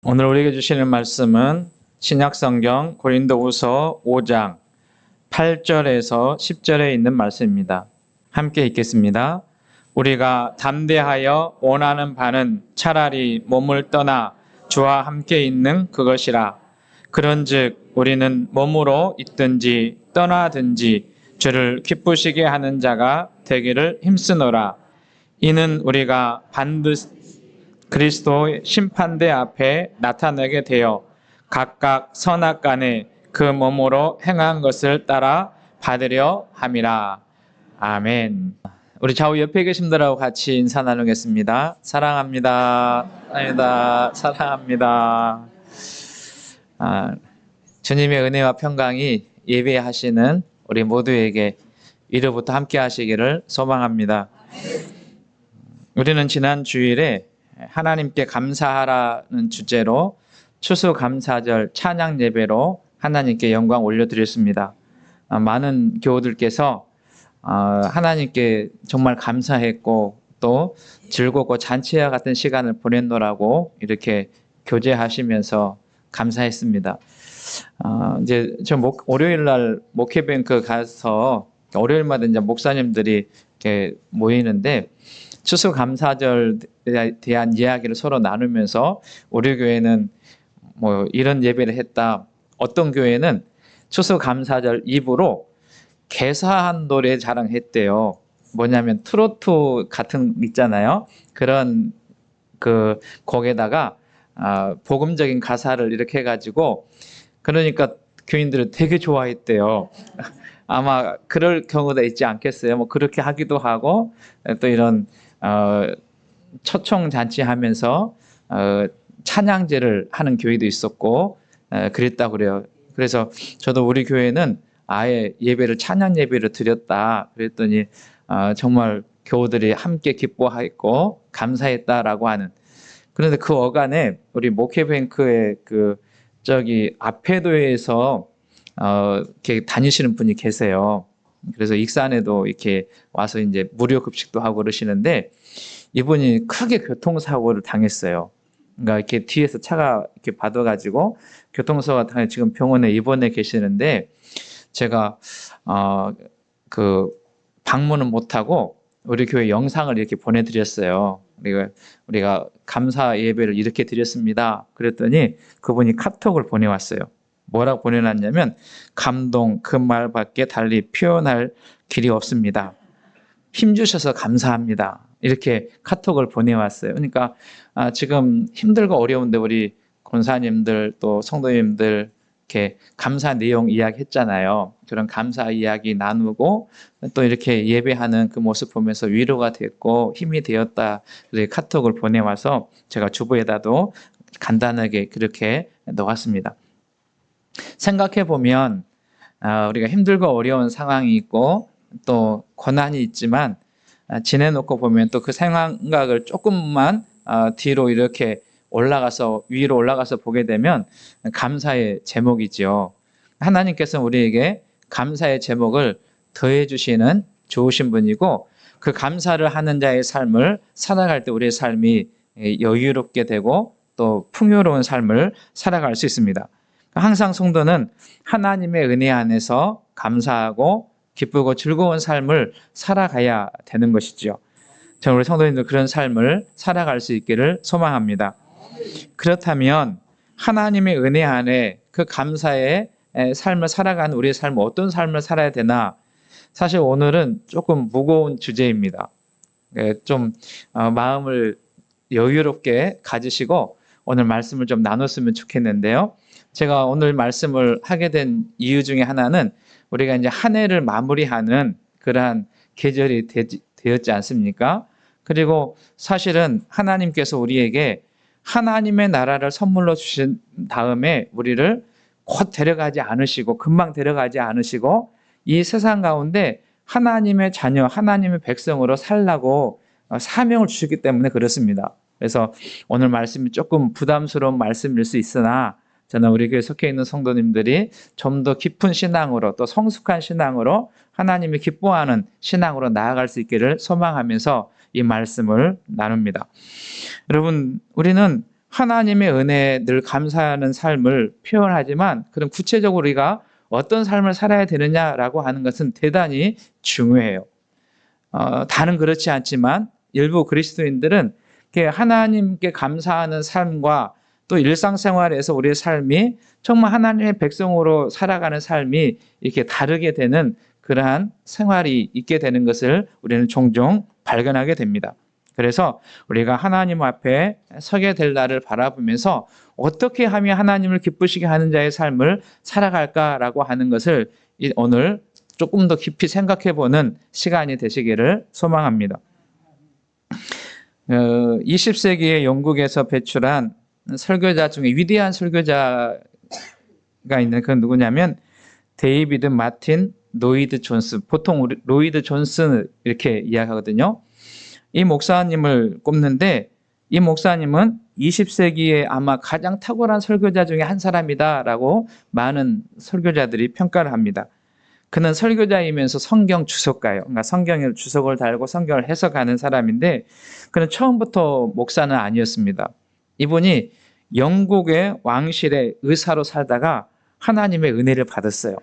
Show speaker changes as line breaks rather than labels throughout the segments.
오늘 우리에게 주시는 말씀은 신약성경 고린도후서 5장 8절에서 10절에 있는 말씀입니다. 함께 읽겠습니다. 우리가 담대하여 원하는 바는 차라리 몸을 떠나 주와 함께 있는 그것이라. 그런즉 우리는 몸으로 있든지 떠나든지 주를 기쁘시게 하는 자가 되기를 힘쓰노라. 이는 우리가 반드시 그리스도의 심판대 앞에 나타나게 되어 각각 선악간에 그 몸으로 행한 것을 따라 받으려 함이라. 아멘. 우리 좌우 옆에 계신 분들하고 같이 인사 나누겠습니다. 사랑합니다. 사랑합니다. 주님의 은혜와 평강이 예배하시는 우리 모두에게 위로부터 함께 하시기를 소망합니다. 우리는 지난 주일에 하나님께 감사하라는 주제로 추수감사절 찬양 예배로 하나님께 영광 올려드렸습니다. 많은 교우들께서 하나님께 정말 감사했고 또 즐겁고 잔치와 같은 시간을 보냈노라고 이렇게 교제하시면서 감사했습니다. 이제 저 월요일 날 목회뱅크 가서 월요일마다 이제 목사님들이 이렇게 모이는데 추수감사절에 대한 이야기를 서로 나누면서 우리 교회는 뭐 이런 예배를 했다. 어떤 교회는 추수감사절 이브로 개사한 노래 자랑했대요. 뭐냐면 트로트 같은 있잖아요. 그런 그 곡에다가 복음적인 가사를 이렇게 해가지고 그러니까 교인들은 되게 좋아했대요. 아마 그럴 경우도 있지 않겠어요. 뭐 그렇게 하기도 하고 또 이런 초청잔치하면서 찬양제를 하는 교회도 있었고 그랬다고 그래요. 그래서 저도 우리 교회는 아예 예배를 찬양 예배를 드렸다 그랬더니 정말 교우들이 함께 기뻐했고 감사했다라고 하는. 그런데 그 어간에 우리 목회뱅크의 그 저기 앞에도에서 이렇게 다니시는 분이 계세요. 그래서 익산에도 이렇게 와서 이제 무료 급식도 하고 그러시는데 이분이 크게 교통사고를 당했어요. 그러니까 이렇게 뒤에서 차가 이렇게 받아가지고 교통사고가 당해 지금 병원에 입원해 계시는데 제가 그 방문은 못하고 우리 교회 영상을 이렇게 보내드렸어요. 우리가 감사 예배를 이렇게 드렸습니다. 그랬더니 그분이 카톡을 보내왔어요. 뭐라고 보내놨냐면 감동 그 말밖에 달리 표현할 길이 없습니다. 힘주셔서 감사합니다. 이렇게 카톡을 보내왔어요. 그러니까 지금 힘들고 어려운데 우리 권사님들 또 성도님들 이렇게 감사 내용 이야기했잖아요. 그런 감사 이야기 나누고 또 이렇게 예배하는 그 모습 보면서 위로가 됐고 힘이 되었다. 그래서 카톡을 보내와서 제가 주보에다도 간단하게 그렇게 넣었습니다. 생각해 보면 우리가 힘들고 어려운 상황이 있고 또 고난이 있지만 지내놓고 보면 또 그 생각을 조금만 뒤로 이렇게 위로 올라가서 보게 되면 감사의 제목이지요. 하나님께서 우리에게 감사의 제목을 더해 주시는 좋으신 분이고 그 감사를 하는 자의 삶을 살아갈 때 우리의 삶이 여유롭게 되고 또 풍요로운 삶을 살아갈 수 있습니다. 항상 성도는 하나님의 은혜 안에서 감사하고 기쁘고 즐거운 삶을 살아가야 되는 것이죠. 저는 우리 성도님들 그런 삶을 살아갈 수 있기를 소망합니다. 그렇다면 하나님의 은혜 안에 그 감사의 삶을 살아가는 우리의 삶은 어떤 삶을 살아야 되나? 사실 오늘은 조금 무거운 주제입니다. 좀 마음을 여유롭게 가지시고 오늘 말씀을 좀 나눴으면 좋겠는데요. 제가 오늘 말씀을 하게 된 이유 중에 하나는 우리가 이제 한 해를 마무리하는 그러한 계절이 되었지 않습니까? 그리고 사실은 하나님께서 우리에게 하나님의 나라를 선물로 주신 다음에 우리를 곧 데려가지 않으시고 금방 데려가지 않으시고 이 세상 가운데 하나님의 자녀, 하나님의 백성으로 살라고 사명을 주셨기 때문에 그렇습니다. 그래서 오늘 말씀이 조금 부담스러운 말씀일 수 있으나 저는 우리 교회 속해 있는 성도님들이 좀 더 깊은 신앙으로 또 성숙한 신앙으로 하나님이 기뻐하는 신앙으로 나아갈 수 있기를 소망하면서 이 말씀을 나눕니다. 여러분, 우리는 하나님의 은혜에 늘 감사하는 삶을 표현하지만 그럼 구체적으로 우리가 어떤 삶을 살아야 되느냐라고 하는 것은 대단히 중요해요. 다는 그렇지 않지만 일부 그리스도인들은 하나님께 감사하는 삶과 또 일상생활에서 우리의 삶이 정말 하나님의 백성으로 살아가는 삶이 이렇게 다르게 되는 그러한 생활이 있게 되는 것을 우리는 종종 발견하게 됩니다. 그래서 우리가 하나님 앞에 서게 될 날을 바라보면서 어떻게 하면 하나님을 기쁘시게 하는 자의 삶을 살아갈까라고 하는 것을 오늘 조금 더 깊이 생각해보는 시간이 되시기를 소망합니다. 20세기의 영국에서 배출한 설교자 중에 위대한 설교자가 있는 그건 누구냐면 데이비드 마틴 로이드 존스, 보통 로이드 존스 이렇게 이야기하거든요. 이 목사님을 꼽는데 이 목사님은 20세기에 아마 가장 탁월한 설교자 중에 한 사람이다라고 많은 설교자들이 평가를 합니다. 그는 설교자이면서 성경 주석가예요. 그러니까 성경에 주석을 달고 성경을 해석하는 사람인데 그는 처음부터 목사는 아니었습니다. 이분이 영국의 왕실의 의사로 살다가 하나님의 은혜를 받았어요.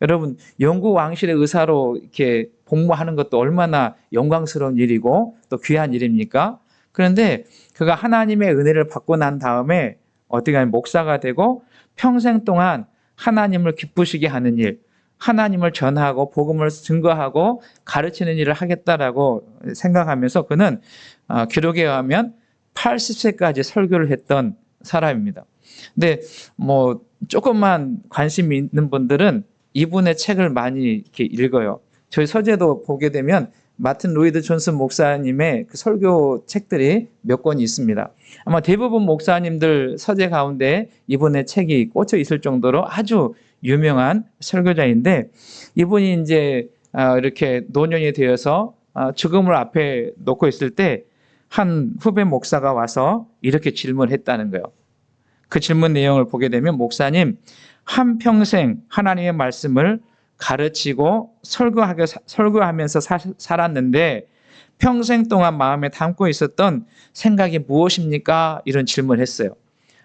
여러분, 영국 왕실의 의사로 이렇게 복무하는 것도 얼마나 영광스러운 일이고 또 귀한 일입니까? 그런데 그가 하나님의 은혜를 받고 난 다음에 어떻게 하면 목사가 되고 평생 동안 하나님을 기쁘시게 하는 일, 하나님을 전하고 복음을 증거하고 가르치는 일을 하겠다라고 생각하면서 그는 기록에 의하면 80세까지 설교를 했던 사람입니다. 근데 뭐 조금만 관심이 있는 분들은 이분의 책을 많이 이렇게 읽어요. 저희 서재도 보게 되면 마틴 로이드 존슨 목사님의 그 설교 책들이 몇 권이 있습니다. 아마 대부분 목사님들 서재 가운데 이분의 책이 꽂혀 있을 정도로 아주 유명한 설교자인데 이분이 이제 이렇게 노년이 되어서 죽음을 앞에 놓고 있을 때 한 후배 목사가 와서 이렇게 질문했다는 거예요. 그 질문 내용을 보게 되면 목사님, 한평생 하나님의 말씀을 가르치고 설교하면서 살았는데 평생 동안 마음에 담고 있었던 생각이 무엇입니까? 이런 질문을 했어요.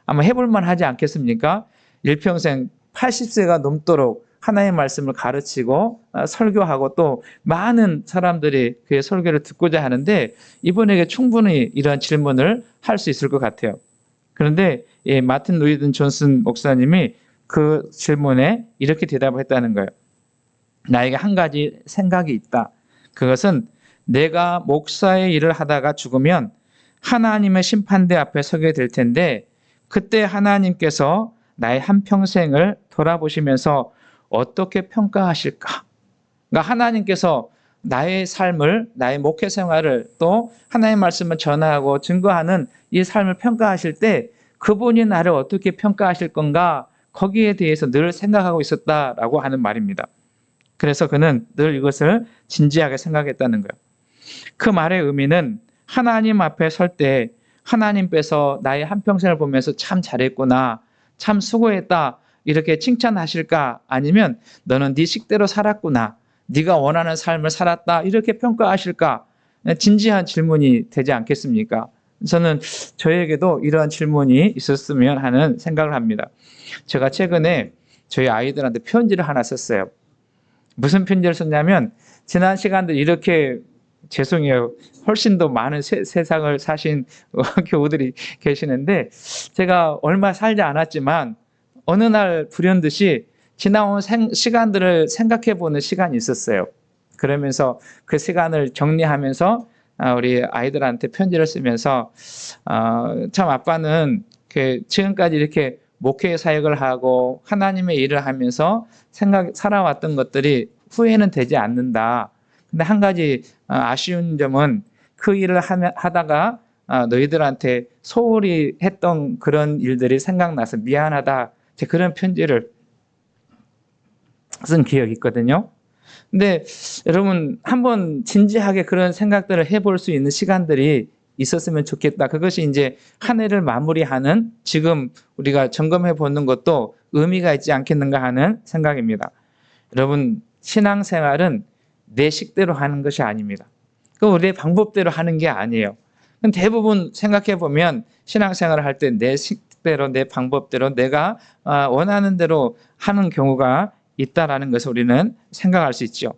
아마 해볼만 하지 않겠습니까? 일평생 80세가 넘도록 하나님의 말씀을 가르치고 설교하고 또 많은 사람들이 그의 설교를 듣고자 하는데 이분에게 충분히 이러한 질문을 할 수 있을 것 같아요. 그런데 마틴 로이드 존슨 목사님이 그 질문에 이렇게 대답을 했다는 거예요. 나에게 한 가지 생각이 있다. 그것은 내가 목사의 일을 하다가 죽으면 하나님의 심판대 앞에 서게 될 텐데 그때 하나님께서 나의 한평생을 돌아보시면서 어떻게 평가하실까? 그러니까 하나님께서 나의 삶을, 나의 목회 생활을 또 하나님의 말씀을 전하고 증거하는 이 삶을 평가하실 때 그분이 나를 어떻게 평가하실 건가? 거기에 대해서 늘 생각하고 있었다라고 하는 말입니다. 그래서 그는 늘 이것을 진지하게 생각했다는 거예요. 그 말의 의미는 하나님 앞에 설 때 하나님께서 나의 한평생을 보면서 참 잘했구나, 참 수고했다 이렇게 칭찬하실까? 아니면 너는 네 식대로 살았구나, 네가 원하는 삶을 살았다 이렇게 평가하실까? 진지한 질문이 되지 않겠습니까? 저는 저에게도 이러한 질문이 있었으면 하는 생각을 합니다. 제가 최근에 저희 아이들한테 편지를 하나 썼어요. 무슨 편지를 썼냐면 지난 시간들 이렇게 죄송해요. 훨씬 더 많은 세상을 사신 교우들이 계시는데 제가 얼마 살지 않았지만 어느 날 불현듯이 지나온 시간들을 생각해보는 시간이 있었어요. 그러면서 그 시간을 정리하면서 우리 아이들한테 편지를 쓰면서 참 아빠는 지금까지 이렇게 목회 사역을 하고 하나님의 일을 하면서 살아왔던 것들이 후회는 되지 않는다. 근데 한 가지 아쉬운 점은 그 일을 하다가 너희들한테 소홀히 했던 그런 일들이 생각나서 미안하다. 그런 편지를 쓴 기억이 있거든요. 근데 여러분 한번 진지하게 그런 생각들을 해볼 수 있는 시간들이 있었으면 좋겠다. 그것이 이제 한 해를 마무리하는 지금 우리가 점검해 보는 것도 의미가 있지 않겠는가 하는 생각입니다. 여러분 신앙생활은 내 식대로 하는 것이 아닙니다. 그 우리의 방법대로 하는 게 아니에요. 대부분 생각해 보면 신앙생활을 할 때 내 식대로 내 방법대로 내가 원하는 대로 하는 경우가 있다라는 것을 우리는 생각할 수 있죠.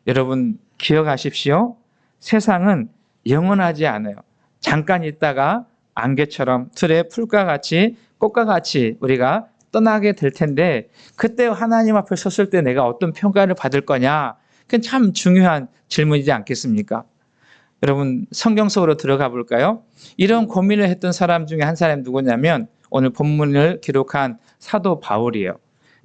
여러분 기억하십시오. 세상은 영원하지 않아요. 잠깐 있다가 안개처럼 틀에 풀과 같이 꽃과 같이 우리가 떠나게 될 텐데 그때 하나님 앞에 섰을 때 내가 어떤 평가를 받을 거냐? 그건 참 중요한 질문이지 않겠습니까? 여러분 성경 속으로 들어가 볼까요? 이런 고민을 했던 사람 중에 한 사람이 누구냐면 오늘 본문을 기록한 사도 바울이에요.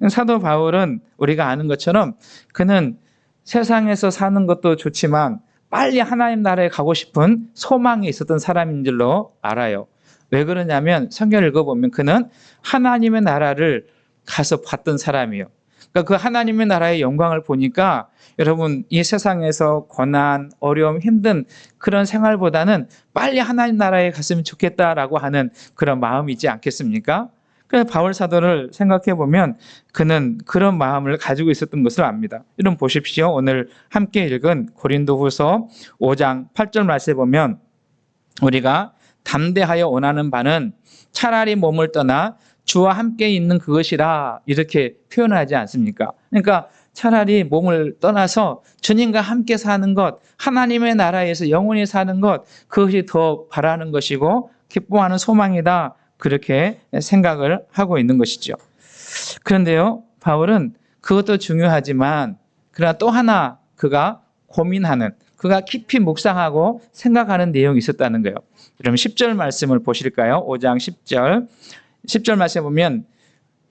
사도 바울은 우리가 아는 것처럼 그는 세상에서 사는 것도 좋지만 빨리 하나님 나라에 가고 싶은 소망이 있었던 사람인 줄로 알아요. 왜 그러냐면 성경을 읽어보면 그는 하나님의 나라를 가서 봤던 사람이에요. 그러니까 그 하나님의 나라의 영광을 보니까 여러분 이 세상에서 고난, 어려움, 힘든 그런 생활보다는 빨리 하나님 나라에 갔으면 좋겠다라고 하는 그런 마음이 있지 않겠습니까? 그래서 바울 사도를 생각해 보면 그는 그런 마음을 가지고 있었던 것을 압니다. 여러분 보십시오. 오늘 함께 읽은 고린도후서 5장 8절 말씀에 보면 우리가 담대하여 원하는 바는 차라리 몸을 떠나 주와 함께 있는 그것이라 이렇게 표현하지 않습니까? 그러니까 차라리 몸을 떠나서 주님과 함께 사는 것, 하나님의 나라에서 영원히 사는 것, 그것이 더 바라는 것이고 기뻐하는 소망이다. 그렇게 생각을 하고 있는 것이죠. 그런데요, 바울은 그것도 중요하지만 그러나 또 하나 그가 고민하는, 그가 깊이 묵상하고 생각하는 내용이 있었다는 거예요. 그럼 10절 말씀을 보실까요? 5장 10절. 10절 말씀에 보면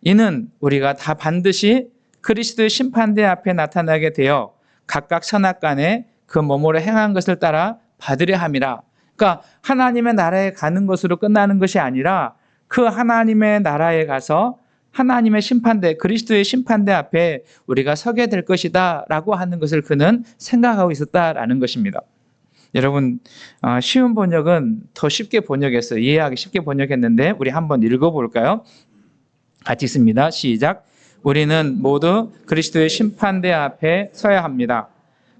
이는 우리가 다 반드시 그리스도의 심판대 앞에 나타나게 되어 각각 선악간에 그 몸으로 행한 것을 따라 받으려 함이라. 그러니까 하나님의 나라에 가는 것으로 끝나는 것이 아니라 그 하나님의 나라에 가서 하나님의 심판대, 그리스도의 심판대 앞에 우리가 서게 될 것이다 라고 하는 것을 그는 생각하고 있었다라는 것입니다. 여러분 쉬운 번역은 더 쉽게 번역했어요. 이해하기 쉽게 번역했는데 우리 한번 읽어볼까요? 같이 읽습니다. 시작. 우리는 모두 그리스도의 심판대 앞에 서야 합니다.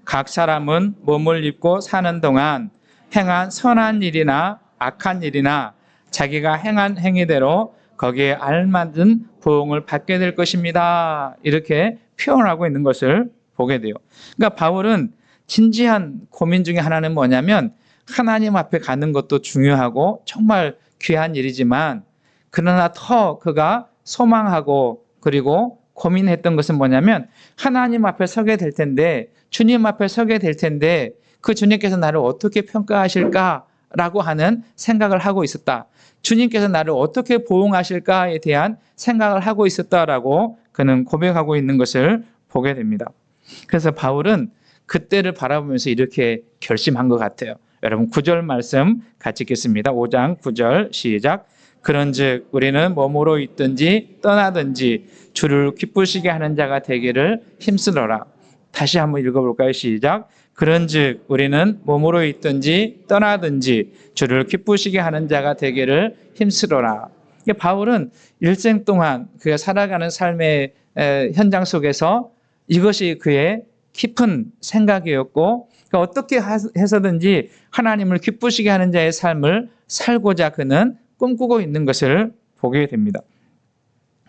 각 사람은 몸을 입고 사는 동안 행한 선한 일이나 악한 일이나 자기가 행한 행위대로 거기에 알맞은 보응을 받게 될 것입니다. 이렇게 표현하고 있는 것을 보게 돼요. 그러니까 바울은 진지한 고민 중에 하나는 뭐냐면 하나님 앞에 가는 것도 중요하고 정말 귀한 일이지만 그러나 더 그가 소망하고 그리고 고민했던 것은 뭐냐면 하나님 앞에 서게 될 텐데 주님 앞에 서게 될 텐데 그 주님께서 나를 어떻게 평가하실까라고 하는 생각을 하고 있었다. 주님께서 나를 어떻게 보응하실까에 대한 생각을 하고 있었다라고 그는 고백하고 있는 것을 보게 됩니다. 그래서 바울은 그때를 바라보면서 이렇게 결심한 것 같아요. 여러분 9절 말씀 같이 읽겠습니다. 5장 9절 시작. 그런즉 우리는 몸으로 있든지 떠나든지 주를 기쁘시게 하는 자가 되기를 힘쓰노라. 다시 한번 읽어볼까요? 시작. 그런즉 우리는 몸으로 있든지 떠나든지 주를 기쁘시게 하는 자가 되기를 힘쓰노라. 바울은 일생 동안 그가 살아가는 삶의 현장 속에서 이것이 그의 깊은 생각이었고 어떻게 해서든지 하나님을 기쁘시게 하는 자의 삶을 살고자 그는 꿈꾸고 있는 것을 보게 됩니다.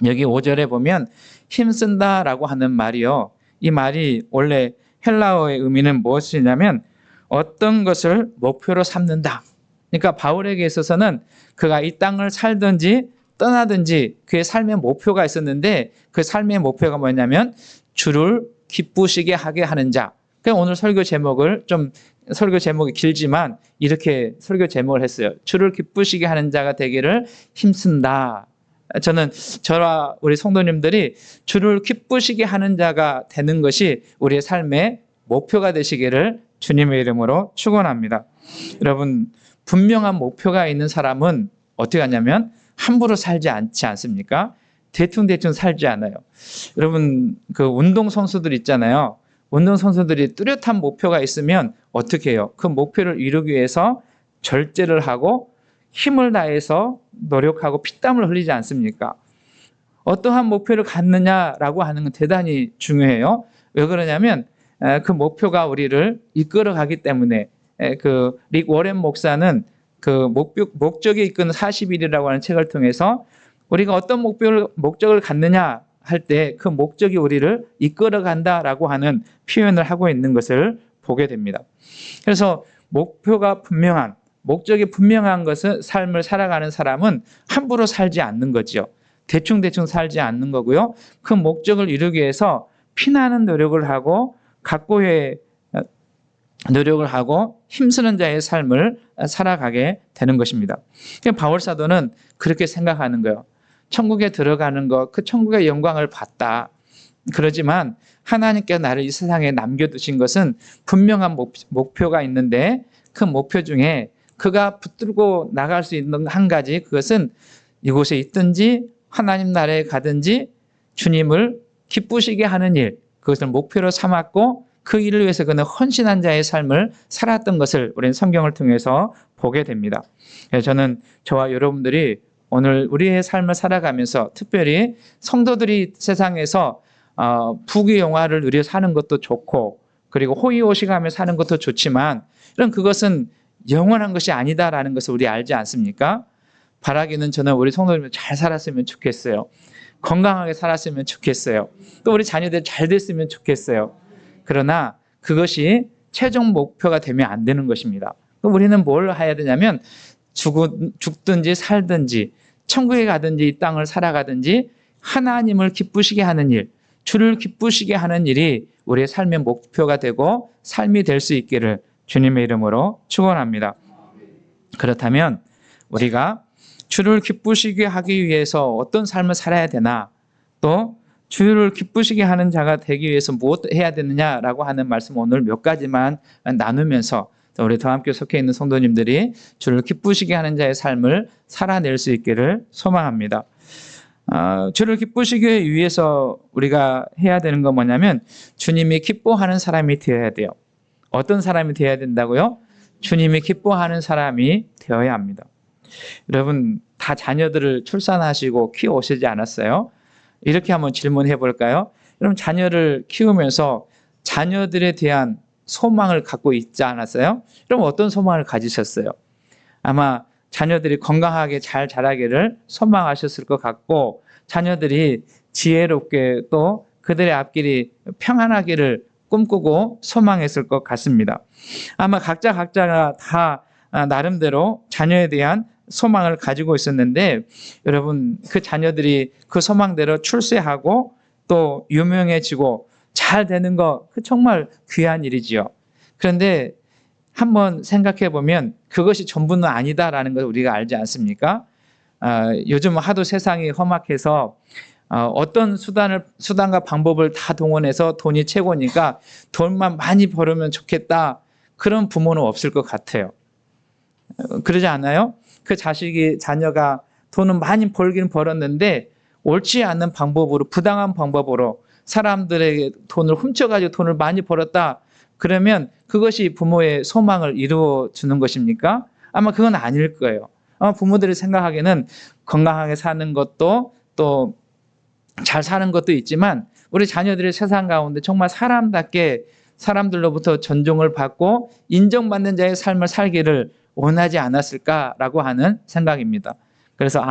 여기 5절에 보면 힘쓴다라고 하는 말이요. 이 말이 원래 헬라어의 의미는 무엇이냐면 어떤 것을 목표로 삼는다. 그러니까 바울에게 있어서는 그가 이 땅을 살든지 떠나든지 그의 삶의 목표가 있었는데 그 삶의 목표가 뭐냐면 주를 기쁘시게 하게 하는 자. 그러니까 오늘 설교 제목이 길지만 이렇게 설교 제목을 했어요. 주를 기쁘시게 하는 자가 되기를 힘쓴다. 저는 저와 우리 성도님들이 주를 기쁘시게 하는 자가 되는 것이 우리의 삶의 목표가 되시기를 주님의 이름으로 축원합니다. 여러분 분명한 목표가 있는 사람은 어떻게 하냐면 함부로 살지 않지 않습니까? 대충 살지 않아요. 여러분 그 운동선수들 있잖아요. 운동선수들이 뚜렷한 목표가 있으면 어떻게 해요? 그 목표를 이루기 위해서 절제를 하고 힘을 다해서 노력하고 피땀을 흘리지 않습니까? 어떠한 목표를 갖느냐라고 하는 건 대단히 중요해요. 왜 그러냐면 그 목표가 우리를 이끌어가기 때문에 그 릭 워렌 목사는 그 목적이 이끄는 40일이라고 하는 책을 통해서 우리가 어떤 목적을 갖느냐 할 때 그 목적이 우리를 이끌어 간다라고 하는 표현을 하고 있는 것을 보게 됩니다. 그래서 목표가 분명한, 목적이 분명한 것은 삶을 살아가는 사람은 함부로 살지 않는 거죠. 대충 살지 않는 거고요. 그 목적을 이루기 위해서 피나는 노력을 하고 각고의 노력을 하고 힘쓰는 자의 삶을 살아가게 되는 것입니다. 바울 사도는 그렇게 생각하는 거예요. 천국에 들어가는 것, 그 천국의 영광을 봤다. 그러지만 하나님께서 나를 이 세상에 남겨두신 것은 분명한 목표가 있는데 그 목표 중에 그가 붙들고 나갈 수 있는 한 가지, 그것은 이곳에 있든지 하나님 나라에 가든지 주님을 기쁘시게 하는 일, 그것을 목표로 삼았고 그 일을 위해서 그는 헌신한 자의 삶을 살았던 것을 우리는 성경을 통해서 보게 됩니다. 저는 저와 여러분들이 오늘 우리의 삶을 살아가면서 특별히 성도들이 세상에서 부귀영화를 누려 사는 것도 좋고 그리고 호의호식하며 사는 것도 좋지만 이런 그것은 영원한 것이 아니다라는 것을 우리 알지 않습니까? 바라기는 저는 우리 성도님들 잘 살았으면 좋겠어요. 건강하게 살았으면 좋겠어요. 또 우리 자녀들 잘 됐으면 좋겠어요. 그러나 그것이 최종 목표가 되면 안 되는 것입니다. 우리는 뭘 해야 되냐면 죽든지 살든지 천국에 가든지 이 땅을 살아가든지 하나님을 기쁘시게 하는 일, 주를 기쁘시게 하는 일이 우리의 삶의 목표가 되고 삶이 될 수 있기를 주님의 이름으로 축원합니다. 그렇다면 우리가 주를 기쁘시게 하기 위해서 어떤 삶을 살아야 되나, 또 주를 기쁘시게 하는 자가 되기 위해서 무엇 해야 되느냐라고 하는 말씀 오늘 몇 가지만 나누면서 우리 더함교회 속해 있는 성도님들이 주를 기쁘시게 하는 자의 삶을 살아낼 수 있기를 소망합니다. 주를 기쁘시기 위해서 우리가 해야 되는 건 뭐냐면 주님이 기뻐하는 사람이 되어야 돼요. 어떤 사람이 되어야 된다고요? 주님이 기뻐하는 사람이 되어야 합니다. 여러분 다 자녀들을 출산하시고 키워오시지 않았어요? 이렇게 한번 질문해 볼까요? 여러분 자녀를 키우면서 자녀들에 대한 소망을 갖고 있지 않았어요? 그럼 어떤 소망을 가지셨어요? 아마 자녀들이 건강하게 잘 자라기를 소망하셨을 것 같고 자녀들이 지혜롭게 또 그들의 앞길이 평안하기를 꿈꾸고 소망했을 것 같습니다. 아마 각자가 다 나름대로 자녀에 대한 소망을 가지고 있었는데 여러분 그 자녀들이 그 소망대로 출세하고 또 유명해지고 잘 되는 거 그 정말 귀한 일이지요. 그런데 한번 생각해 보면 그것이 전부는 아니다라는 걸 우리가 알지 않습니까? 요즘 하도 세상이 험악해서 어떤 수단과 방법을 다 동원해서 돈이 최고니까 돈만 많이 벌으면 좋겠다. 그런 부모는 없을 것 같아요. 그러지 않아요? 그 자녀가 돈은 많이 벌긴 벌었는데 옳지 않은 방법으로, 부당한 방법으로 사람들에게 돈을 훔쳐가지고 돈을 많이 벌었다. 그러면 그것이 부모의 소망을 이루어 주는 것입니까? 아마 그건 아닐 거예요. 아마 부모들이 생각하기에는 건강하게 사는 것도 또 잘 사는 것도 있지만 우리 자녀들이 세상 가운데 정말 사람답게 사람들로부터 존중을 받고 인정받는 자의 삶을 살기를 원하지 않았을까라고 하는 생각입니다. 그래서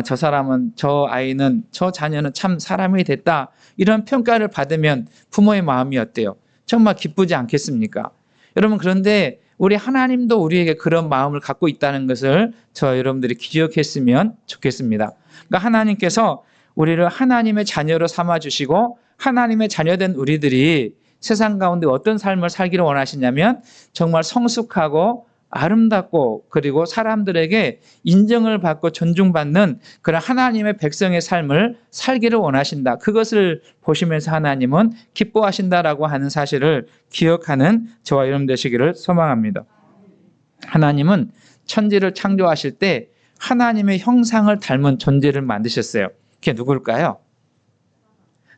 저 사람은, 저 아이는, 저 자녀는 참 사람이 됐다. 이런 평가를 받으면 부모의 마음이 어때요? 정말 기쁘지 않겠습니까? 여러분 그런데 우리 하나님도 우리에게 그런 마음을 갖고 있다는 것을 저 여러분들이 기억했으면 좋겠습니다. 그러니까 하나님께서 우리를 하나님의 자녀로 삼아주시고 하나님의 자녀된 우리들이 세상 가운데 어떤 삶을 살기를 원하시냐면 정말 성숙하고 아름답고 그리고 사람들에게 인정을 받고 존중받는 그런 하나님의 백성의 삶을 살기를 원하신다. 그것을 보시면서 하나님은 기뻐하신다라고 하는 사실을 기억하는 저와 여러분 되시기를 소망합니다. 하나님은 천지를 창조하실 때 하나님의 형상을 닮은 존재를 만드셨어요. 그게 누굴까요?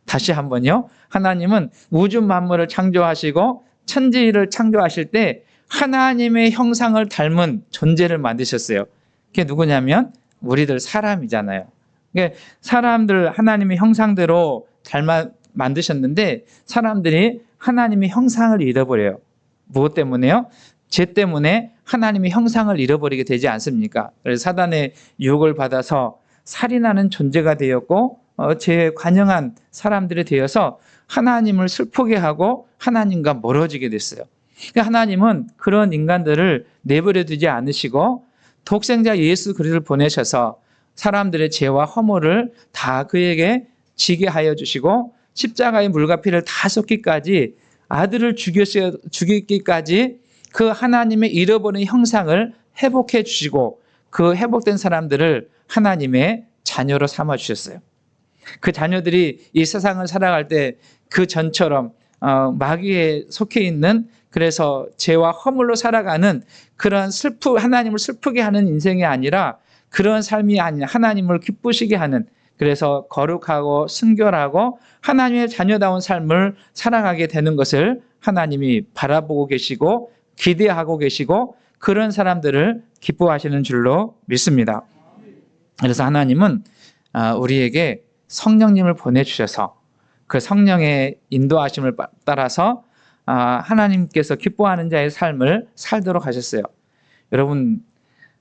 다시 한번요. 하나님은 우주 만물을 창조하시고 천지를 창조하실 때 하나님의 형상을 닮은 존재를 만드셨어요. 그게 누구냐면 우리들 사람이잖아요. 그러니까 사람들 하나님의 형상대로 만드셨는데 사람들이 하나님의 형상을 잃어버려요. 무엇 때문에요? 죄 때문에 하나님의 형상을 잃어버리게 되지 않습니까? 그래서 사단의 유혹을 받아서 살인하는 존재가 되었고 죄에 관영한 사람들이 되어서 하나님을 슬프게 하고 하나님과 멀어지게 됐어요. 그러니까 하나님은 그런 인간들을 내버려 두지 않으시고 독생자 예수 그리스도를 보내셔서 사람들의 죄와 허물을 다 그에게 지게 하여 주시고 십자가의 물과 피를 다 쏟기까지 아들을 죽이기까지 그 하나님의 잃어버린 형상을 회복해 주시고 그 회복된 사람들을 하나님의 자녀로 삼아 주셨어요. 그 자녀들이 이 세상을 살아갈 때 그 전처럼 마귀에 속해 있는, 그래서 죄와 허물로 살아가는 그런 하나님을 슬프게 하는 인생이 아니라 그런 삶이 아니라 하나님을 기쁘시게 하는, 그래서 거룩하고 순결하고 하나님의 자녀다운 삶을 살아가게 되는 것을 하나님이 바라보고 계시고 기대하고 계시고 그런 사람들을 기뻐하시는 줄로 믿습니다. 그래서 하나님은 우리에게 성령님을 보내주셔서 그 성령의 인도하심을 따라서 하나님께서 기뻐하는 자의 삶을 살도록 하셨어요. 여러분,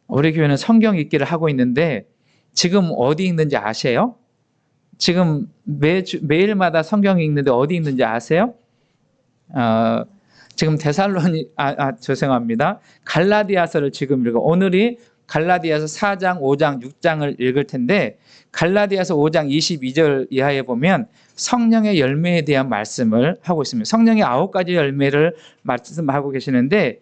우리 교회는 성경 읽기를 하고 있는데 지금 어디 읽는지 아세요? 지금 매일마다 성경 읽는데 어디 읽는지 아세요? 지금 죄송합니다. 갈라디아서를 지금 읽어. 오늘이 갈라디아서 4장, 5장, 6장을 읽을 텐데 갈라디아서 5장 22절 이하에 보면 성령의 열매에 대한 말씀을 하고 있습니다. 성령의 9가지 열매를 말씀하고 계시는데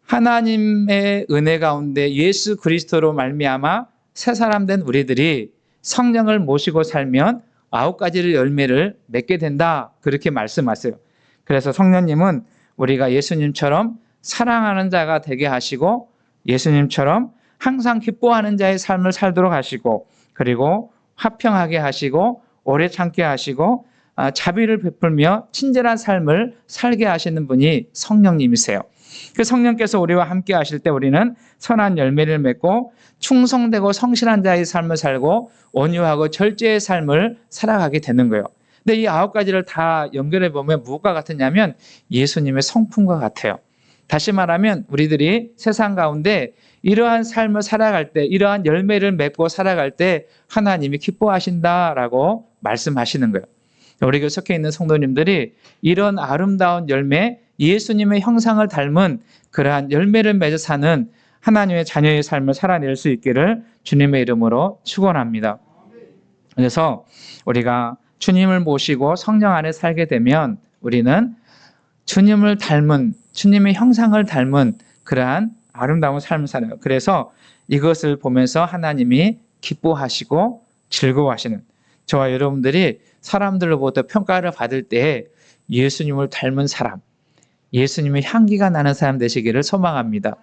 하나님의 은혜 가운데 예수 그리스도로 말미암아 새 사람 된 우리들이 성령을 모시고 살면 9가지의 열매를 맺게 된다, 그렇게 말씀하세요. 그래서 성령님은 우리가 예수님처럼 사랑하는 자가 되게 하시고 예수님처럼 항상 기뻐하는 자의 삶을 살도록 하시고 그리고 화평하게 하시고 오래 참게 하시고 자비를 베풀며 친절한 삶을 살게 하시는 분이 성령님이세요. 그 성령께서 우리와 함께 하실 때 우리는 선한 열매를 맺고 충성되고 성실한 자의 삶을 살고 온유하고 절제의 삶을 살아가게 되는 거예요. 근데 이 9가지를 다 연결해 보면 무엇과 같으냐면 예수님의 성품과 같아요. 다시 말하면 우리들이 세상 가운데 이러한 삶을 살아갈 때, 이러한 열매를 맺고 살아갈 때 하나님이 기뻐하신다라고 말씀하시는 거예요. 우리 교회 속해 있는 성도님들이 이런 아름다운 열매, 예수님의 형상을 닮은 그러한 열매를 맺어 사는 하나님의 자녀의 삶을 살아낼 수 있기를 주님의 이름으로 축원합니다. 그래서 우리가 주님을 모시고 성령 안에 살게 되면 우리는 주님을 닮은, 주님의 형상을 닮은 그러한 아름다운 삶을 살아요. 그래서 이것을 보면서 하나님이 기뻐하시고 즐거워하시는, 저와 여러분들이 사람들로부터 평가를 받을 때 예수님을 닮은 사람, 예수님의 향기가 나는 사람 되시기를 소망합니다.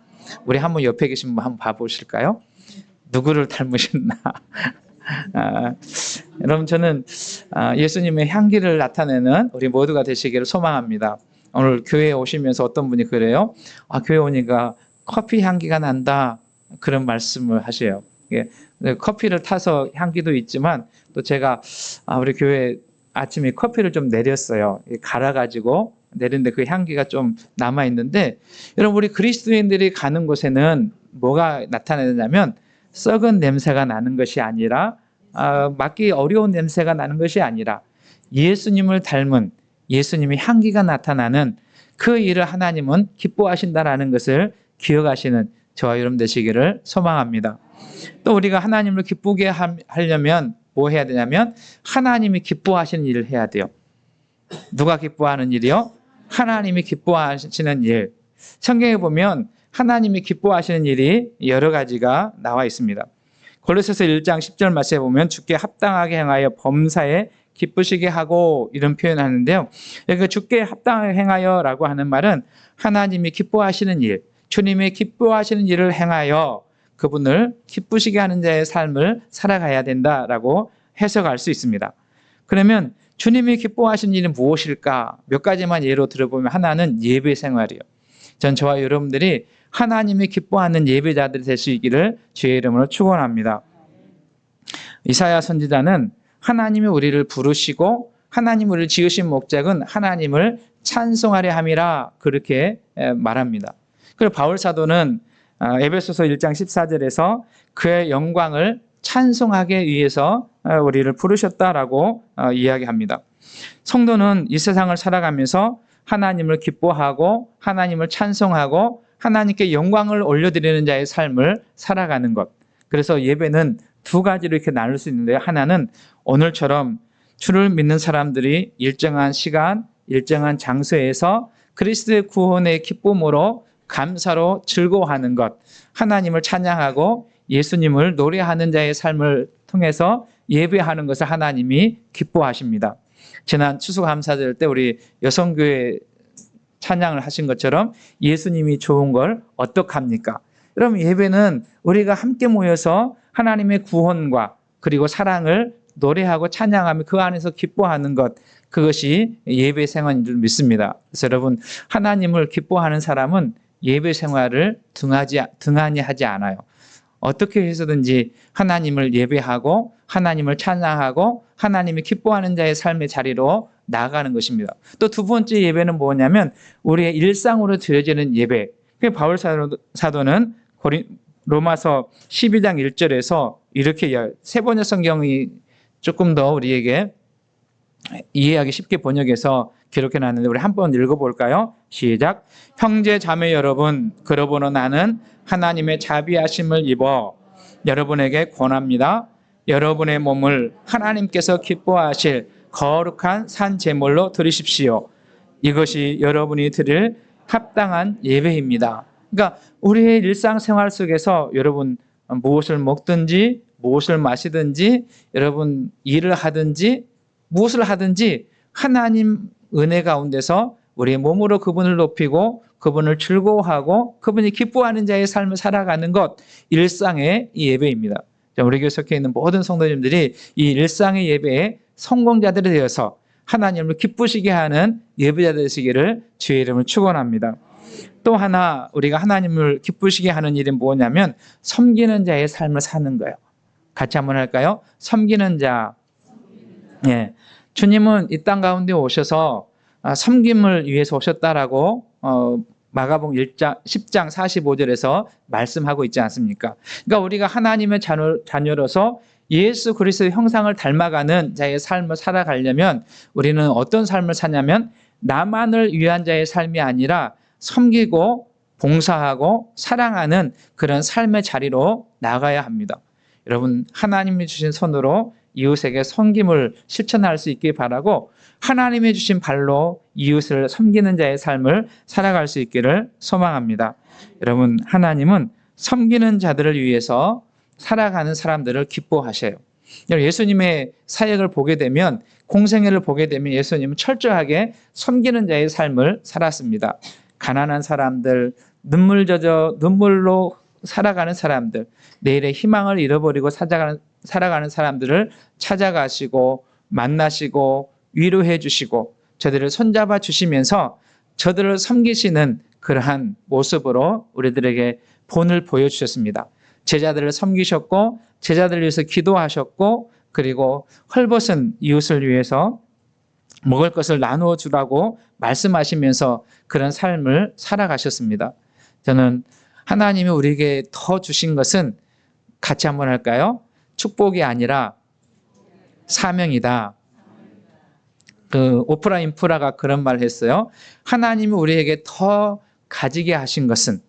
우리 한번 옆에 계신 분 한번 봐보실까요? 누구를 닮으셨나? 여러분, 저는 예수님의 향기를 나타내는 우리 모두가 되시기를 소망합니다. 오늘 교회에 오시면서 어떤 분이 그래요? 교회 오니까 커피 향기가 난다, 그런 말씀을 하세요. 커피를 타서 향기도 있지만 또 제가 우리 교회 아침에 커피를 좀 내렸어요. 갈아가지고 내렸는데 그 향기가 좀 남아있는데, 여러분, 우리 그리스도인들이 가는 곳에는 뭐가 나타나냐면 썩은 냄새가 나는 것이 아니라 맡기 어려운 냄새가 나는 것이 아니라 예수님을 닮은 예수님의 향기가 나타나는 그 일을 하나님은 기뻐하신다라는 것을 기억하시는 저와 여러분 되시기를 소망합니다. 또 우리가 하나님을 기쁘게 하려면 뭐 해야 되냐면 하나님이 기뻐하시는 일을 해야 돼요. 누가 기뻐하는 일이요? 하나님이 기뻐하시는 일. 성경에 보면 하나님이 기뻐하시는 일이 여러 가지가 나와 있습니다. 골로새서 1장 10절 말씀에 보면 주께 합당하게 행하여 범사에 기쁘시게 하고, 이런 표현을 하는데요. 여기 주께 합당하게 행하여라고 하는 말은 하나님이 기뻐하시는 일, 주님이 기뻐하시는 일을 행하여 그분을 기쁘시게 하는 자의 삶을 살아가야 된다라고 해석할 수 있습니다. 그러면 주님이 기뻐하시는 일은 무엇일까? 몇 가지만 예로 들어보면 하나는 예배 생활이에요. 전 저와 여러분들이 하나님이 기뻐하는 예배자들이 될 수 있기를 주의 이름으로 축원합니다. 이사야 선지자는 하나님이 우리를 부르시고 하나님 우리를 지으신 목적은 하나님을 찬송하려 함이라, 그렇게 말합니다. 그리고 바울 사도는 에베소서 1장 14절에서 그의 영광을 찬송하기 위해서 우리를 부르셨다라고 이야기합니다. 성도는 이 세상을 살아가면서 하나님을 기뻐하고 하나님을 찬송하고 하나님께 영광을 올려드리는 자의 삶을 살아가는 것. 그래서 예배는 두 가지로 이렇게 나눌 수 있는데요. 하나는 오늘처럼 주를 믿는 사람들이 일정한 시간, 일정한 장소에서 그리스도의 구원의 기쁨으로 감사로 즐거워하는 것, 하나님을 찬양하고 예수님을 노래하는 자의 삶을 통해서 예배하는 것을 하나님이 기뻐하십니다. 지난 추수감사절 때 우리 여성교회 찬양을 하신 것처럼 예수님이 좋은 걸 어떡합니까? 여러분, 예배는 우리가 함께 모여서 하나님의 구원과 그리고 사랑을 노래하고 찬양하며 그 안에서 기뻐하는 것, 그것이 예배 생활인 줄 믿습니다. 그래서 여러분, 하나님을 기뻐하는 사람은 예배 생활을 등한히 하지 않아요. 어떻게 해서든지 하나님을 예배하고 하나님을 찬양하고 하나님이 기뻐하는 자의 삶의 자리로 나아가는 것입니다. 또 두 번째 예배는 뭐냐면 우리의 일상으로 드려지는 예배. 바울 사도는 로마서 12장 1절에서 이렇게 세 번째 성경이 조금 더 우리에게 이해하기 쉽게 번역해서 기록해 놨는데 우리 한번 읽어볼까요? 시작. 형제 자매 여러분, 그러므로 나는 하나님의 자비하심을 입어 여러분에게 권합니다. 여러분의 몸을 하나님께서 기뻐하실 거룩한 산 제물로 드리십시오. 이것이 여러분이 드릴 합당한 예배입니다. 그러니까 우리의 일상생활 속에서 여러분 무엇을 먹든지 무엇을 마시든지 여러분 일을 하든지 무엇을 하든지 하나님 은혜 가운데서 우리의 몸으로 그분을 높이고 그분을 즐거워하고 그분이 기뻐하는 자의 삶을 살아가는 것, 일상의 예배입니다. 우리 교회 속해 있는 모든 성도님들이 이 일상의 예배에 성공자들이 되어서 하나님을 기쁘시게 하는 예배자 되시기를 주의 이름을 축원합니다. 또 하나 우리가 하나님을 기쁘시게 하는 일은 뭐냐면 섬기는 자의 삶을 사는 거예요. 같이 한번 할까요? 섬기는 자. 예. 주님은 이 땅 가운데 오셔서 섬김을 위해서 오셨다라고 마가복음 10장 45절에서 말씀하고 있지 않습니까? 그러니까 우리가 하나님의 자녀로서 예수 그리스도의 형상을 닮아가는 자의 삶을 살아가려면 우리는 어떤 삶을 사냐면 나만을 위한 자의 삶이 아니라 섬기고 봉사하고 사랑하는 그런 삶의 자리로 나가야 합니다. 여러분, 하나님이 주신 손으로 이웃에게 섬김을 실천할 수 있길 바라고 하나님이 주신 발로 이웃을 섬기는 자의 삶을 살아갈 수 있기를 소망합니다. 여러분, 하나님은 섬기는 자들을 위해서 살아가는 사람들을 기뻐하셔요. 예수님의 사역을 보게 되면, 공생애를 보게 되면 예수님은 철저하게 섬기는 자의 삶을 살았습니다. 가난한 사람들, 눈물로 살아가는 사람들, 내일의 희망을 잃어버리고 살아가는 사람들을 찾아가시고 만나시고 위로해 주시고 저들을 손잡아 주시면서 저들을 섬기시는 그러한 모습으로 우리들에게 본을 보여주셨습니다. 제자들을 섬기셨고 제자들을 위해서 기도하셨고 그리고 헐벗은 이웃을 위해서 먹을 것을 나누어 주라고 말씀하시면서 그런 삶을 살아가셨습니다. 저는 하나님이 우리에게 더 주신 것은 같이 한번 할까요? 축복이 아니라 사명이다. 오프라 인프라가 그런 말을 했어요. 하나님이 우리에게 더 가지게 하신 것은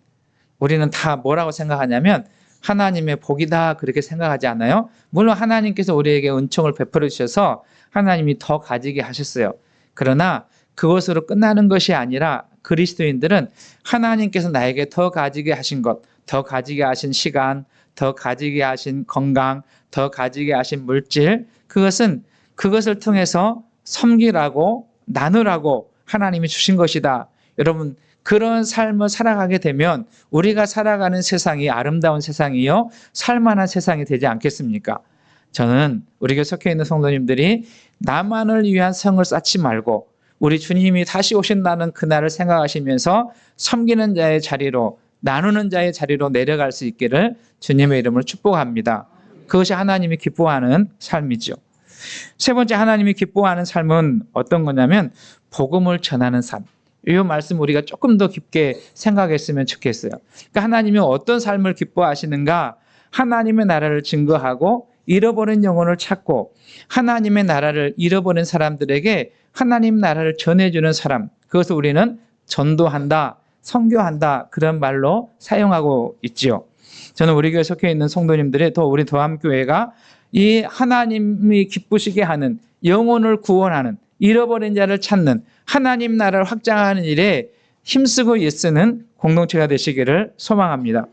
우리는 다 뭐라고 생각하냐면 하나님의 복이다 그렇게 생각하지 않아요? 물론 하나님께서 우리에게 은총을 베풀어 주셔서 하나님이 더 가지게 하셨어요. 그러나 그것으로 끝나는 것이 아니라 그리스도인들은 하나님께서 나에게 더 가지게 하신 것, 더 가지게 하신 시간, 더 가지게 하신 건강, 더 가지게 하신 물질, 그것을 통해서 섬기라고 나누라고 하나님이 주신 것이다. 여러분, 그런 삶을 살아가게 되면 우리가 살아가는 세상이 아름다운 세상이요 살만한 세상이 되지 않겠습니까? 저는 우리가 속해 있는 성도님들이 나만을 위한 성을 쌓지 말고 우리 주님이 다시 오신다는 그날을 생각하시면서 섬기는 자의 자리로, 나누는 자의 자리로 내려갈 수 있기를 주님의 이름으로 축복합니다. 그것이 하나님이 기뻐하는 삶이죠. 세 번째, 하나님이 기뻐하는 삶은 어떤 거냐면 복음을 전하는 삶. 이 말씀 우리가 조금 더 깊게 생각했으면 좋겠어요. 그러니까 하나님이 어떤 삶을 기뻐하시는가? 하나님의 나라를 증거하고 잃어버린 영혼을 찾고 하나님의 나라를 잃어버린 사람들에게 하나님 나라를 전해주는 사람, 그것을 우리는 전도한다, 선교한다, 그런 말로 사용하고 있지요. 저는 우리 교회 속해 있는 성도님들이 우리 도함교회가 이 하나님이 기쁘시게 하는, 영혼을 구원하는, 잃어버린 자를 찾는 하나님 나라를 확장하는 일에 힘쓰고 애쓰는 공동체가 되시기를 소망합니다.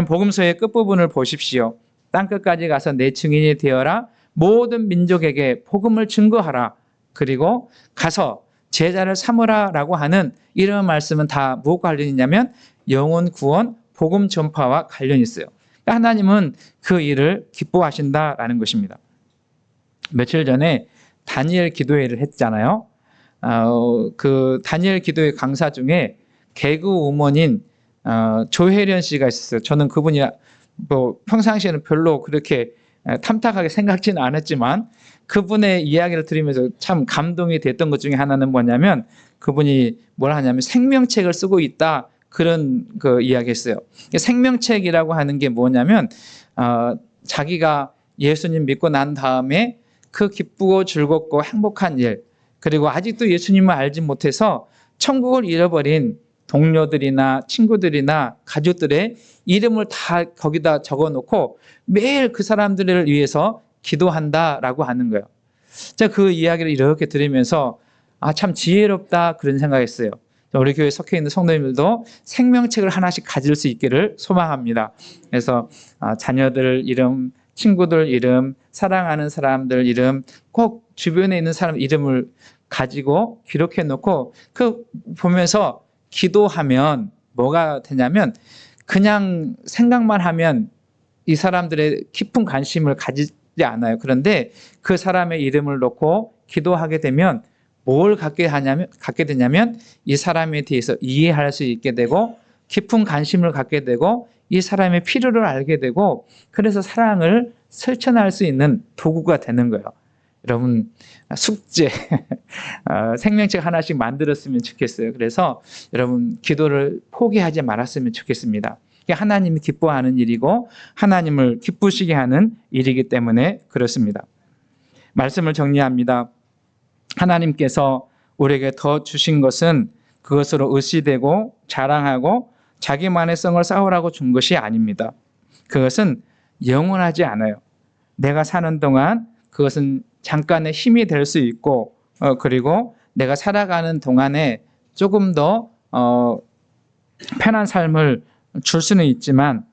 복음서의 끝부분을 보십시오. 땅끝까지 가서 내 증인이 되어라. 모든 민족에게 복음을 증거하라. 그리고 가서 제자를 삼으라 라고 하는 이런 말씀은 다 무엇과 관련이 있냐면 영혼 구원, 복음 전파와 관련이 있어요. 하나님은 그 일을 기뻐하신다라는 것입니다. 며칠 전에 다니엘 기도회를 했잖아요. 그 다니엘 기도회 강사 중에 개그 우먼인 조혜련 씨가 있었어요. 저는 그분이 평상시에는 별로 그렇게 탐탁하게 생각지는 않았지만 그분의 이야기를 들으면서 참 감동이 됐던 것 중에 하나는 뭐냐면 그분이 뭘 하냐면 생명책을 쓰고 있다, 그런 그 이야기했어요. 생명책이라고 하는 게 뭐냐면 자기가 예수님 믿고 난 다음에 그 기쁘고 즐겁고 행복한 일, 그리고 아직도 예수님을 알지 못해서 천국을 잃어버린 동료들이나 친구들이나 가족들의 이름을 다 거기다 적어놓고 매일 그 사람들을 위해서 기도한다라고 하는 거예요. 제가 그 이야기를 이렇게 들으면서 참 지혜롭다, 그런 생각했어요. 우리 교회에 속해 있는 성도님들도 생명책을 하나씩 가질 수 있기를 소망합니다. 그래서 자녀들 이름, 친구들 이름, 사랑하는 사람들 이름, 꼭 주변에 있는 사람 이름을 가지고 기록해 놓고 그 보면서 기도하면 뭐가 되냐면 그냥 생각만 하면 이 사람들의 깊은 관심을 가지지 않아요. 그런데 그 사람의 이름을 놓고 기도하게 되면 뭘 갖게 되냐면 이 사람에 대해서 이해할 수 있게 되고 깊은 관심을 갖게 되고 이 사람의 필요를 알게 되고 그래서 사랑을 실천할 수 있는 도구가 되는 거예요. 여러분 숙제 생명책 하나씩 만들었으면 좋겠어요. 그래서 여러분 기도를 포기하지 말았으면 좋겠습니다. 이게 하나님이 기뻐하는 일이고 하나님을 기쁘시게 하는 일이기 때문에 그렇습니다. 말씀을 정리합니다. 하나님께서 우리에게 더 주신 것은 그것으로 의시되고 자랑하고 자기만의 성을 쌓으라고 준 것이 아닙니다. 그것은 영원하지 않아요. 내가 사는 동안 그것은 잠깐의 힘이 될 수 있고 그리고 내가 살아가는 동안에 조금 더 편한 삶을 줄 수는 있지만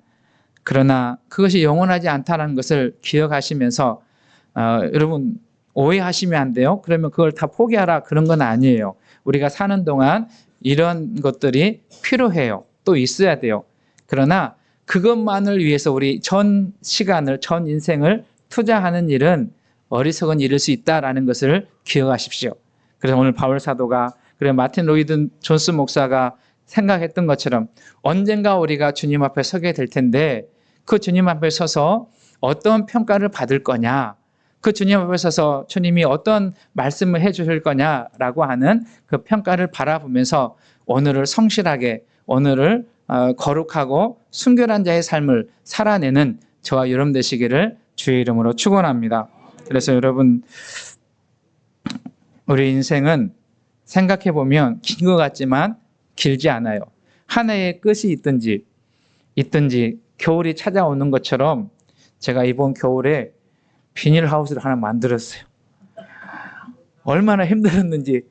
그러나 그것이 영원하지 않다는 것을 기억하시면서 여러분 오해하시면 안 돼요. 그러면 그걸 다 포기하라, 그런 건 아니에요. 우리가 사는 동안 이런 것들이 필요해요. 또 있어야 돼요. 그러나 그것만을 위해서 우리 전 시간을, 전 인생을 투자하는 일은 어리석은 일일 수 있다라는 것을 기억하십시오. 그래서 오늘 바울 사도가, 그리고 마틴 로이드 존스 목사가 생각했던 것처럼 언젠가 우리가 주님 앞에 서게 될 텐데 그 주님 앞에 서서 어떤 평가를 받을 거냐, 그 주님 앞에 서서 주님이 어떤 말씀을 해 주실 거냐라고 하는 그 평가를 바라보면서 오늘을 성실하게, 오늘을 거룩하고 순결한 자의 삶을 살아내는 저와 여러분 되시기를 주의 이름으로 축원합니다. 그래서 여러분 우리 인생은 생각해 보면 긴 것 같지만 길지 않아요. 한 해의 끝이 있든지 겨울이 찾아오는 것처럼 제가 이번 겨울에 비닐하우스를 하나 만들었어요. 얼마나 힘들었는지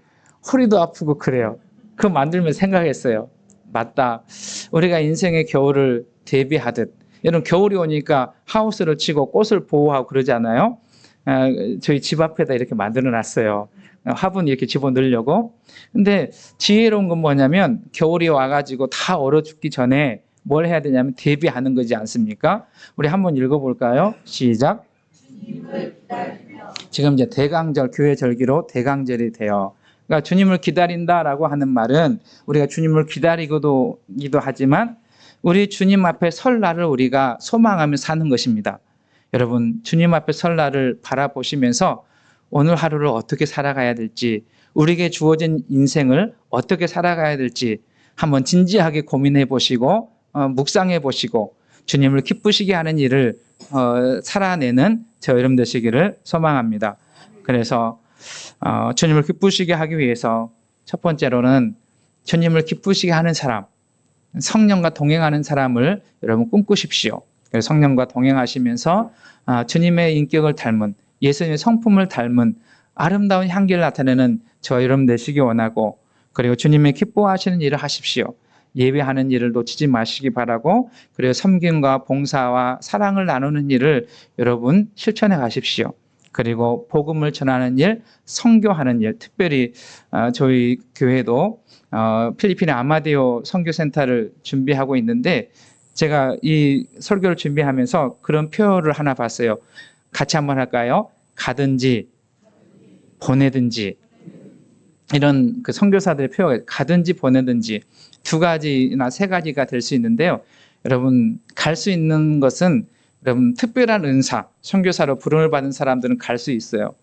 허리도 아프고 그래요. 그거 만들면서 생각했어요. 맞다. 우리가 인생의 겨울을 대비하듯, 여러분 겨울이 오니까 하우스를 치고 꽃을 보호하고 그러잖아요. 저희 집 앞에다 이렇게 만들어 놨어요. 화분 이렇게 집어넣으려고. 근데 지혜로운 건 뭐냐면 겨울이 와가지고 다 얼어 죽기 전에 뭘 해야 되냐면 대비하는 거지 않습니까? 우리 한번 읽어볼까요? 시작. 지금 이제 대강절, 교회 절기로 대강절이 돼요. 그러니까 주님을 기다린다라고 하는 말은 우리가 주님을 기다리기도 하지만 우리 주님 앞에 설 날을 우리가 소망하며 사는 것입니다. 여러분 주님 앞에 설 날을 바라보시면서 오늘 하루를 어떻게 살아가야 될지, 우리에게 주어진 인생을 어떻게 살아가야 될지 한번 진지하게 고민해 보시고 묵상해 보시고 주님을 기쁘시게 하는 일을 살아내는 저 여러분 되시기를 소망합니다. 그래서 주님을 기쁘시게 하기 위해서 첫 번째로는 주님을 기쁘시게 하는 사람, 성령과 동행하는 사람을 여러분 꿈꾸십시오. 그래서 성령과 동행하시면서 주님의 인격을 닮은, 예수님의 성품을 닮은 아름다운 향기를 나타내는 저와 여러분 되시기 원하고, 그리고 주님의 기뻐하시는 일을 하십시오. 예배하는 일을 놓치지 마시기 바라고, 그리고 섬김과 봉사와 사랑을 나누는 일을 여러분 실천해 가십시오. 그리고 복음을 전하는 일, 선교하는 일, 특별히 저희 교회도 필리핀의 아마데오 선교센터를 준비하고 있는데, 제가 이 설교를 준비하면서 그런 표현을 하나 봤어요. 같이 한번 할까요? 가든지 보내든지. 이런 그 선교사들의 표현, 가든지 보내든지 두 가지나 세 가지가 될 수 있는데요. 여러분, 갈 수 있는 것은 여러분 특별한 은사, 선교사로 부름을 받은 사람들은 갈 수 있어요.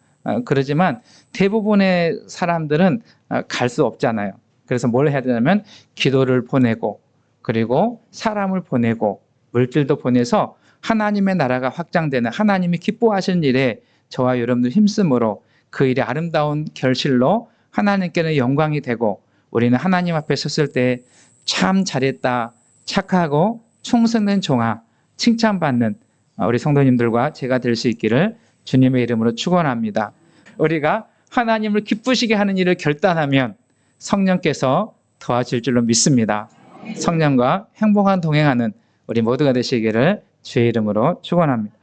그러지만 대부분의 사람들은 갈 수 없잖아요. 그래서 뭘 해야 되냐면 기도를 보내고, 그리고 사람을 보내고, 물질도 보내서 하나님의 나라가 확장되는, 하나님이 기뻐하시는 일에 저와 여러분들 힘쓰므로 그 일의 아름다운 결실로 하나님께는 영광이 되고, 우리는 하나님 앞에 섰을 때 참 잘했다, 착하고 충성된 종아, 칭찬받는 우리 성도님들과 제가 될 수 있기를 주님의 이름으로 축원합니다. 우리가 하나님을 기쁘시게 하는 일을 결단하면 성령께서 도와줄 줄로 믿습니다. 성령과 행복한 동행하는 우리 모두가 되시기를 주의 이름으로 축원합니다.